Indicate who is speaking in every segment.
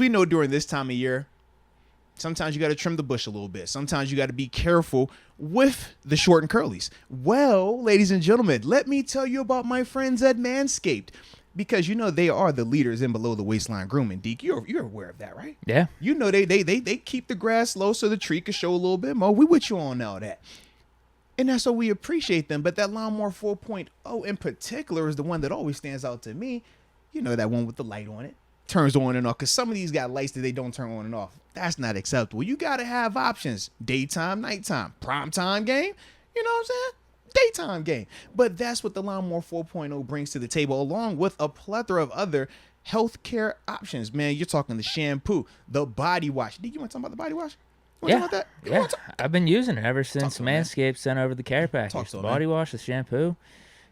Speaker 1: we know during this time of year, sometimes you got to trim the bush a little bit. Sometimes you got to be careful with the short and curlies. Well, ladies and gentlemen, let me tell you about my friends at Manscaped. Because you know they are the leaders in below the waistline grooming. Deke, you're aware of that, right?
Speaker 2: Yeah.
Speaker 1: You know they keep the grass low so the tree can show a little bit more. We with you on all that. And that's what we appreciate them. But that Lawnmower 4.0 in particular is the one that always stands out to me. You know, that one with the light on it. Turns on and off. Because some of these got lights that they don't turn on and off. That's not acceptable. You got to have options. Daytime, nighttime, primetime game. You know what I'm saying? Daytime game. But that's what the Lawnmower 4.0 brings to the table, along with a plethora of other healthcare options. Man, you're talking the shampoo, the body wash. Did you want to talk about the body wash? You want to talk about that?
Speaker 2: I've been using it ever since Manscaped sent over the care package. The body wash, the shampoo,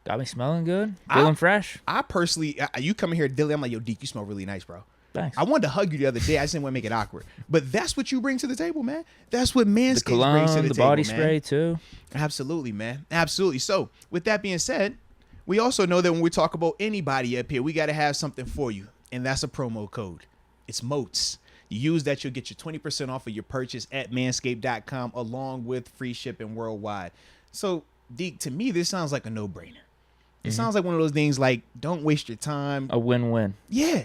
Speaker 2: got me smelling good, feeling fresh.
Speaker 1: I personally, you coming here daily, I'm like, yo, Deke, you smell really nice, bro.
Speaker 2: Thanks.
Speaker 1: I wanted to hug you the other day. I just didn't want to make it awkward. But that's what you bring to the table, man. That's what Manscaped brings to the table,
Speaker 2: the body spray, too.
Speaker 1: Absolutely, man. Absolutely. So, with that being said, we also know that when we talk about anybody up here, we got to have something for you. And that's a promo code. It's MOATS. You use that, you'll get your 20% off of your purchase at manscaped.com, along with free shipping worldwide. So, Deke, to me, this sounds like a no-brainer. It sounds like one of those things like, don't waste your time.
Speaker 2: A win-win.
Speaker 1: Yeah.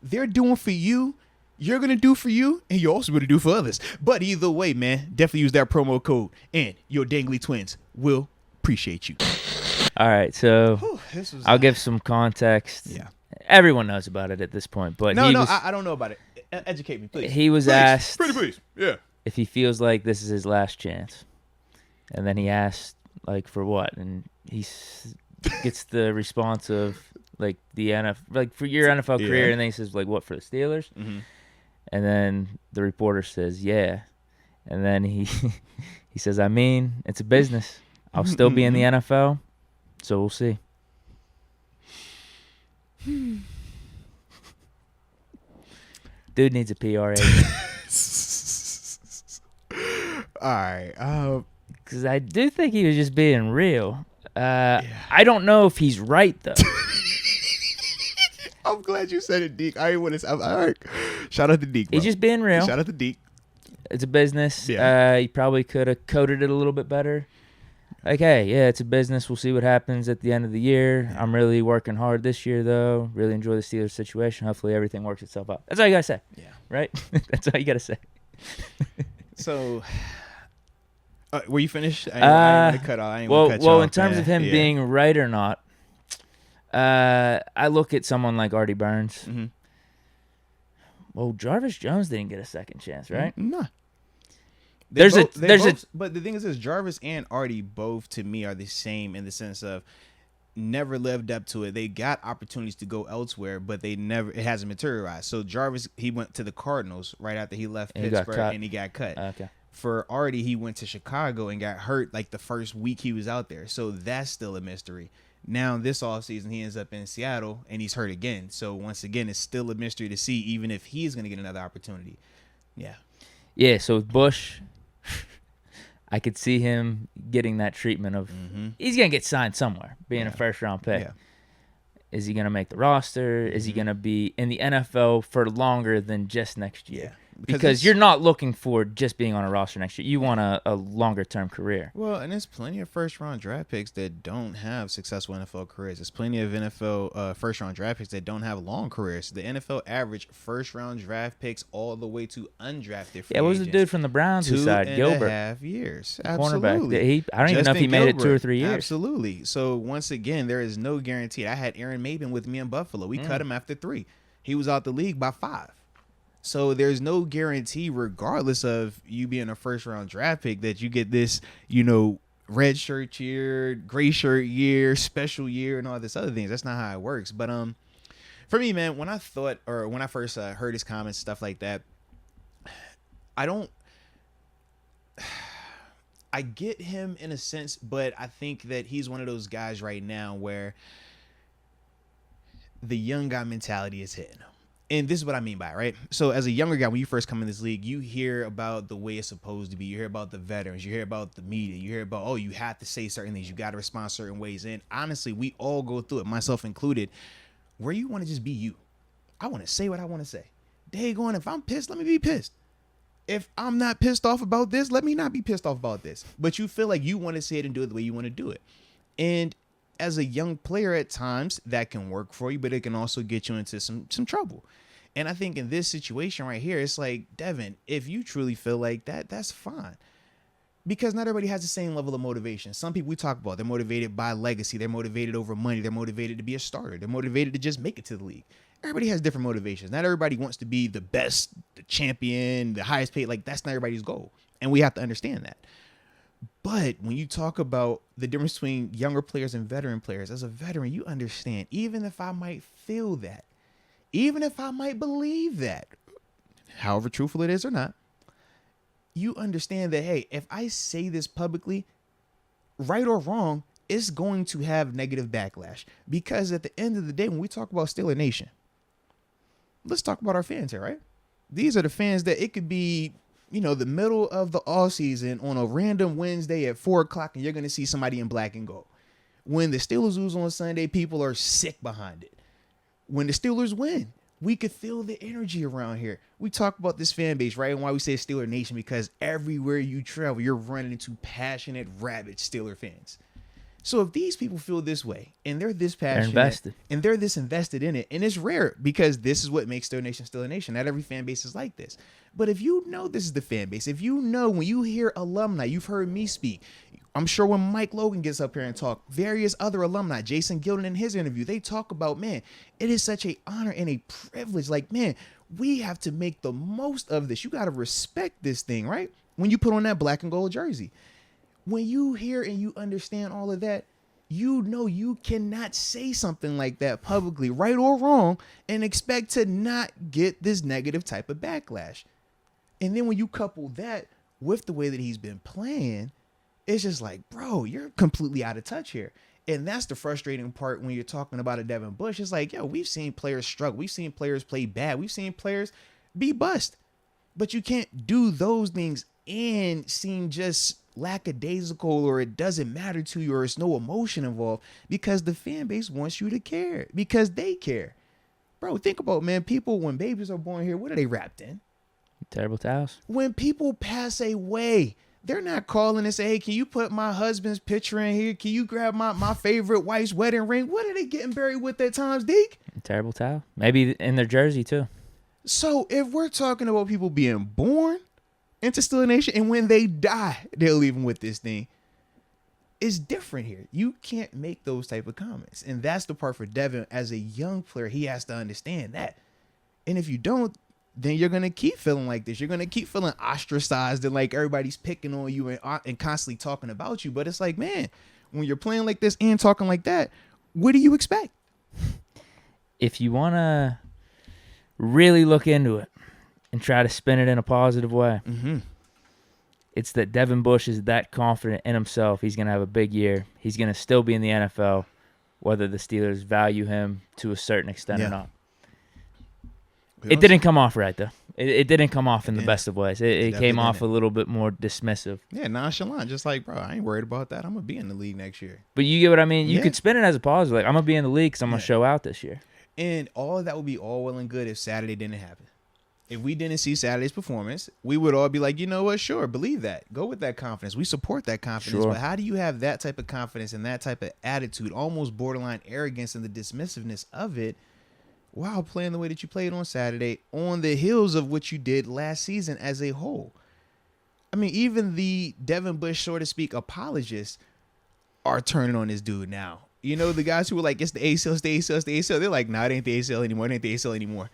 Speaker 1: They're doing for you, you're going to do for you, and you're also going to do for others. But either way, man, definitely use that promo code, and your dangly twins will appreciate you.
Speaker 2: All right, so I'll give some context.
Speaker 1: Yeah.
Speaker 2: Everyone knows about it at this point. But
Speaker 1: I don't know about it. Educate me, please.
Speaker 2: He was asked
Speaker 1: please. Yeah.
Speaker 2: if he feels like this is his last chance. And then he asked, like, for what? And he gets the response of, like, the NFL, like, for your NFL career, and then he says, like, what, for the Steelers? Mm-hmm. And then the reporter says, yeah. And then he says, I mean, it's a business. I'll still be in the NFL, so we'll see. Dude needs a PR agent.
Speaker 1: All right.
Speaker 2: Because I do think he was just being real. I don't know if he's right, though.
Speaker 1: I'm glad you said it, Deke. I ain't want to. All right. Shout out to Deke, bro.
Speaker 2: He's just being real.
Speaker 1: Shout out to Deke.
Speaker 2: It's a business.
Speaker 1: Yeah.
Speaker 2: He probably could have coded it a little bit better. Like, hey, yeah, it's a business. We'll see what happens at the end of the year. Yeah. I'm really working hard this year, though. Really enjoy the Steelers situation. Hopefully everything works itself out. That's all you got to say.
Speaker 1: Yeah.
Speaker 2: Right? That's all you got to say.
Speaker 1: So, were you finished? I ain't cut off.
Speaker 2: Well, in terms of him being right or not, I look at someone like Artie Burns. Mm-hmm. Well, Jarvis Jones didn't get a second chance, right?
Speaker 1: No. But the thing is, Jarvis and Artie both, to me, are the same in the sense of never lived up to it. They got opportunities to go elsewhere, but it hasn't materialized. So Jarvis, he went to the Cardinals right after he left Pittsburgh, and he got cut.
Speaker 2: Okay.
Speaker 1: For Artie, he went to Chicago and got hurt like the first week he was out there. So that's still a mystery. Now, this offseason, he ends up in Seattle, and he's hurt again. So, once again, it's still a mystery to see, even if he's going to get another opportunity. Yeah.
Speaker 2: Yeah, so with Bush, I could see him getting that treatment of he's going to get signed somewhere, being a first-round pick. Yeah. Is he going to make the roster? Is he going to be in the NFL for longer than just next year? Yeah. Because you're not looking for just being on a roster next year. You want a longer-term career.
Speaker 1: Well, and there's plenty of first-round draft picks that don't have successful NFL careers. There's plenty of NFL first-round draft picks that don't have long careers. The NFL average first-round draft picks all the way to undrafted free
Speaker 2: what was the dude from the Browns who signed Gilbert?
Speaker 1: 2.5 years.
Speaker 2: Absolutely. I don't even know if he made it 2 or 3 years.
Speaker 1: Absolutely. So, once again, there is no guarantee. I had Aaron Maben with me in Buffalo. We cut him after 3. He was out the league by 5. So there's no guarantee, regardless of you being a first-round draft pick, that you get this, red shirt year, gray shirt year, special year, and all this other things. That's not how it works. But for me, man, when I first heard his comments, stuff like that, I get him in a sense, but I think that he's one of those guys right now where the young guy mentality is hitting him. And this is what I mean by it, right? So as a younger guy, when you first come in this league, you hear about the way it's supposed to be. You hear about the veterans. You hear about the media. You hear about, you have to say certain things. You got to respond certain ways. And honestly, we all go through it, myself included, where you want to just be you. I want to say what I want to say. daggone, if I'm pissed, let me be pissed. If I'm not pissed off about this, let me not be pissed off about this. But you feel like you want to say it and do it the way you want to do it. And as a young player at times, that can work for you, but it can also get you into some trouble. And I think in this situation right here, it's like, Devin, if you truly feel like that, that's fine. Because not everybody has the same level of motivation. Some people we talk about, they're motivated by legacy. They're motivated over money. They're motivated to be a starter. They're motivated to just make it to the league. Everybody has different motivations. Not everybody wants to be the best, the champion, the highest paid. Like, that's not everybody's goal. And we have to understand that. But when you talk about the difference between younger players and veteran players, as a veteran, you understand, even if I might feel that, even if I might believe that, however truthful it is or not, you understand that, hey, if I say this publicly, right or wrong, it's going to have negative backlash. Because at the end of the day, when we talk about Steeler Nation, let's talk about our fans here, right? These are the fans that it could be, the middle of the off season on a random Wednesday at 4:00, and you're going to see somebody in black and gold. When the Steelers lose on Sunday, people are sick behind it. When the Steelers win, we could feel the energy around here. We talk about this fan base, right? And why we say Steeler Nation, because everywhere you travel, you're running into passionate, rabid Steeler fans. So if these people feel this way and they're this passionate and they're this invested in it, and it's rare because this is what makes Steeler Nation. Not every fan base is like this. But if you know this is the fan base, if you know when you hear alumni, you've heard me speak. I'm sure when Mike Logan gets up here and talk, various other alumni, Jason Gilden in his interview, they talk about, man, it is such an honor and a privilege. Like, man, we have to make the most of this. You got to respect this thing, right? When you put on that black and gold jersey. When you hear and you understand all of that, you know you cannot say something like that publicly, right or wrong, and expect to not get this negative type of backlash. And then when you couple that with the way that he's been playing, it's just like, bro, you're completely out of touch here. And that's the frustrating part when you're talking about a Devin Bush. It's like, yo, we've seen players struggle. We've seen players play bad. We've seen players be bust. But you can't do those things and seem just lackadaisical, or it doesn't matter to you, or it's no emotion involved, because the fan base wants you to care, because they care. Bro, think about, man, people, when babies are born here, what are they wrapped in?
Speaker 2: Terrible towels.
Speaker 1: When people pass away, they're not calling and say, hey, can you put my husband's picture in here? Can you grab my favorite wife's wedding ring? What are they getting buried with at times, Deke?
Speaker 2: Terrible towel. Maybe in their jersey, too.
Speaker 1: So if we're talking about people being born into Steeler Nation, and when they die, they'll leave them with this thing, it's different here. You can't make those type of comments. And that's the part for Devin. As a young player, he has to understand that. And if you don't, then you're going to keep feeling like this. You're going to keep feeling ostracized and like everybody's picking on you and constantly talking about you. But it's like, man, when you're playing like this and talking like that, what do you expect?
Speaker 2: If you want to really look into it and try to spin it in a positive way, it's that Devin Bush is that confident in himself. He's going to have a big year. He's going to still be in the NFL, whether the Steelers value him to a certain extent or not. It didn't come off right, though. It didn't come off in the best of ways. It came off a little bit more dismissive.
Speaker 1: Yeah, nonchalant. Just like, bro, I ain't worried about that. I'm going to be in the league next year.
Speaker 2: But you get what I mean? You could spin it as a positive. Like, I'm going to be in the league because I'm going to show out this year.
Speaker 1: And all of that would be all well and good if Saturday didn't happen. If we didn't see Saturday's performance, we would all be like, you know what? Sure, believe that. Go with that confidence. We support that confidence. But how do you have that type of confidence and that type of attitude, almost borderline arrogance and the dismissiveness of it, while playing the way that you played on Saturday, on the heels of what you did last season as a whole? I mean, even the Devin Bush, so to speak, apologists are turning on this dude now. You know, the guys who were like, it's the ACL, it's the ACL, it's the ACL. They're like, nah, it ain't the ACL anymore. It ain't the ACL anymore.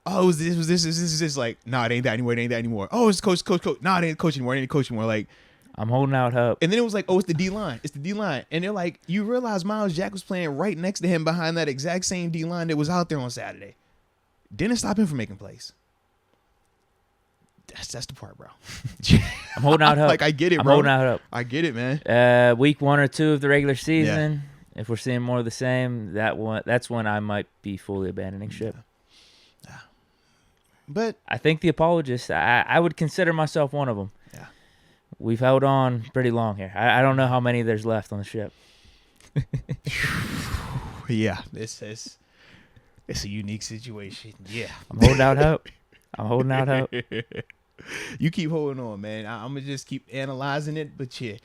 Speaker 1: Oh, this. Like, nah, it ain't that anymore. It ain't that anymore. Oh, it's coach. Nah, it ain't coach anymore. It ain't coach anymore. Like,
Speaker 2: I'm holding out hope.
Speaker 1: And then it was like, oh, it's the D-line. It's the D-line. And they're like, you realize Miles Jack was playing right next to him behind that exact same D-line that was out there on Saturday. Didn't stop him from making plays. That's the part, bro.
Speaker 2: I'm holding out hope.
Speaker 1: Like, I get it, bro.
Speaker 2: I'm holding out hope.
Speaker 1: I get it, man.
Speaker 2: Week 1 or 2 of the regular season, if we're seeing more of the same, that's when I might be fully abandoning ship.
Speaker 1: Yeah. But
Speaker 2: I think the apologists, I would consider myself one of them.
Speaker 1: Yeah.
Speaker 2: We've held on pretty long here. I don't know how many there's left on the ship.
Speaker 1: Yeah, it's a unique situation. Yeah.
Speaker 2: I'm holding out hope. I'm holding out hope.
Speaker 1: You keep holding on, man. I'm gonna just keep analyzing it, but yeah.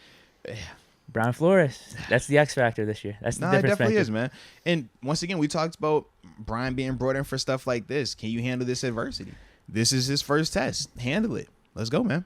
Speaker 2: Brian Flores. That's the X factor this year. That's the
Speaker 1: No, it
Speaker 2: difference
Speaker 1: definitely
Speaker 2: maker.
Speaker 1: is, man. And once again, we talked about Brian being brought in for stuff like this. Can you handle this adversity? This is his first test. Handle it. Let's go, man.